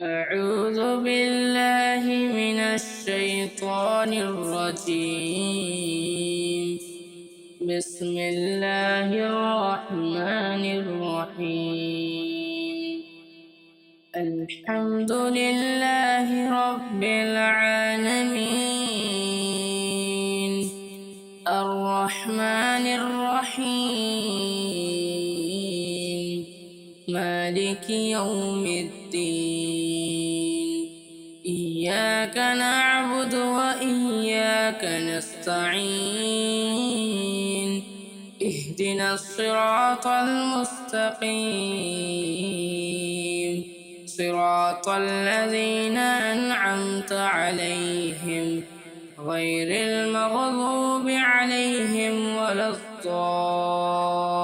أعوذ بالله من الشيطان الرجيم. بسم الله الرحمن الرحيم. الحمد لله رب العالمين، الرحمن الرحيم، مالك يوم الدين. إياك نعبد وإياك نستعين. اهدنا الصراط المستقيم، صراط الذين أنعمت عليهم غير المغضوب عليهم ولا الضالين.